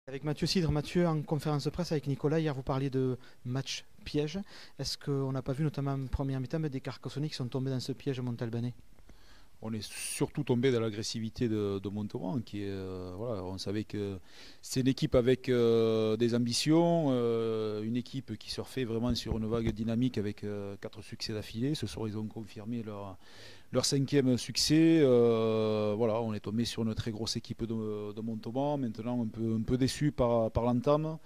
Avec Mathieu Cidre. Mathieu, en conférence de presse avec Nicolas, hier vous parliez de match piège. Est-ce qu'on n'a pas vu notamment en première mi-temps des Carcassonnais qui sont tombés dans ce piège montalbanais? On est surtout tombé dans l'agressivité de Montauban, qui est, voilà, on savait que c'est une équipe avec des ambitions, une équipe qui surfait vraiment sur une vague dynamique avec 4 succès d'affilée. Ce soir, ils ont confirmé leur 5e succès. Voilà, on est tombé sur une très grosse équipe de Montauban. Maintenant, un peu déçu par l'entame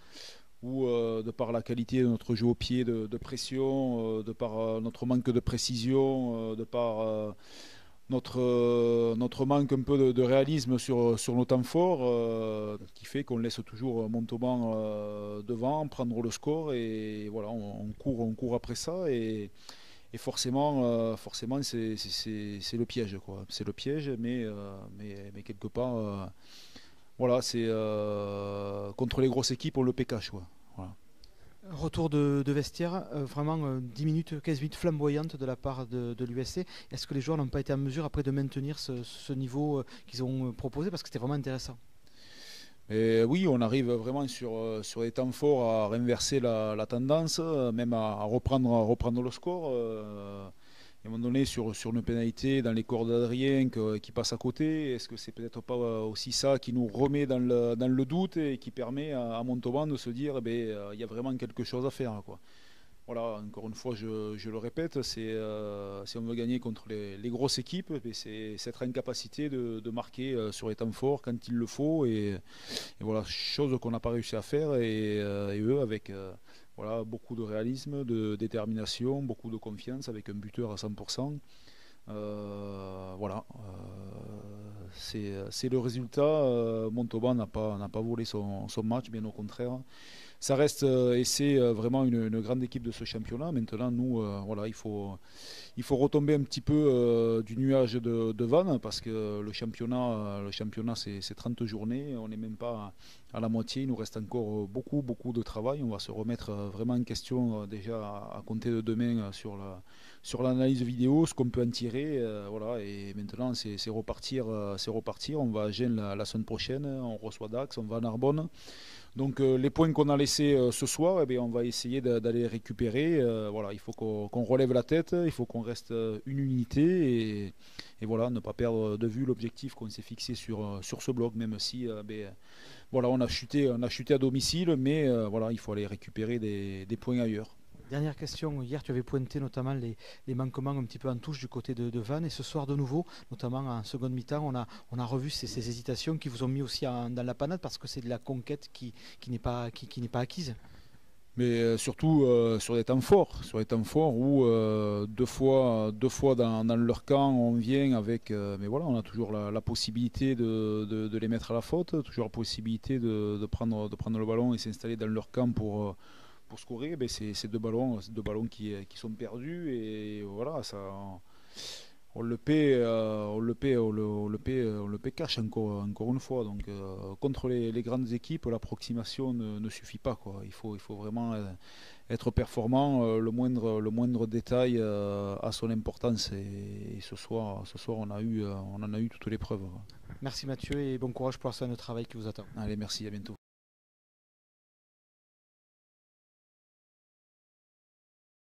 ou de par la qualité de notre jeu au pied de pression, de par notre manque de précision, de par notre manque un peu de réalisme sur nos temps forts, qui fait qu'on laisse toujours Montauban devant, prendre le score et voilà, on court après ça et forcément, forcément c'est le piège, quoi. C'est le piège, mais quelque part, voilà, c'est contre les grosses équipes, on le pécache, quoi. Voilà. Retour de vestiaire, vraiment 10 minutes, 15 minutes flamboyantes de la part de l'USC. Est-ce que les joueurs n'ont pas été en mesure après de maintenir ce niveau qu'ils ont proposé parce que c'était vraiment intéressant? Et oui, on arrive vraiment sur les temps forts à renverser la tendance, même à reprendre le score. À un moment donné, sur une pénalité dans les corps d'Adrien qui passe à côté, est-ce que c'est peut-être pas aussi ça qui nous remet dans le doute et qui permet à Montauban de se dire, eh ben, il y a vraiment quelque chose à faire, quoi. Voilà, encore une fois, je le répète, si on veut gagner contre les grosses équipes, eh c'est cette incapacité de marquer sur les temps forts quand il le faut. Et voilà, chose qu'on n'a pas réussi à faire. Et eux, avec voilà, beaucoup de réalisme, de détermination, beaucoup de confiance, avec un buteur à 100%. Voilà, c'est le résultat. Montauban n'a pas volé son match, bien au contraire. Ça reste et c'est vraiment une grande équipe de ce championnat. Maintenant, nous, voilà, il faut retomber un petit peu du nuage de Vannes parce que le championnat c'est 30 journées. On n'est même pas à la moitié. Il nous reste encore beaucoup, beaucoup de travail. On va se remettre vraiment en question déjà à compter de demain sur l'analyse vidéo, ce qu'on peut en tirer. Voilà, et maintenant, c'est repartir, c'est repartir. On va à Gênes la semaine prochaine. On reçoit Dax, on va à Narbonne. Donc les points qu'on a laissés ce soir, eh bien, on va essayer d'aller les récupérer. Voilà, il faut qu'on relève la tête, il faut qu'on reste une unité et voilà, ne pas perdre de vue l'objectif qu'on s'est fixé sur ce bloc, même si ben, voilà, on a chuté à domicile, mais voilà, il faut aller récupérer des points ailleurs. Dernière question, hier tu avais pointé notamment les manquements un petit peu en touche du côté de Vannes et ce soir de nouveau, notamment en seconde mi-temps, on a revu ces hésitations qui vous ont mis aussi dans la panade parce que c'est de la conquête qui n'est pas acquise. Mais surtout sur les temps forts où deux fois dans leur camp on vient avec, mais voilà, on a toujours la possibilité de les mettre à la faute, toujours la possibilité de prendre le ballon et s'installer dans leur camp pour scorer. Ben c'est deux ballons qui sont perdus et voilà, ça. On le paie, on le paie cash encore une fois. Donc contre les grandes équipes, l'approximation ne suffit pas, quoi. Il faut vraiment être performant. Le moindre détail a son importance. Et ce soir, on en a eu toutes les preuves, quoi. Merci Mathieu et bon courage pour la semaine de travail qui vous attend. Allez, merci, à bientôt.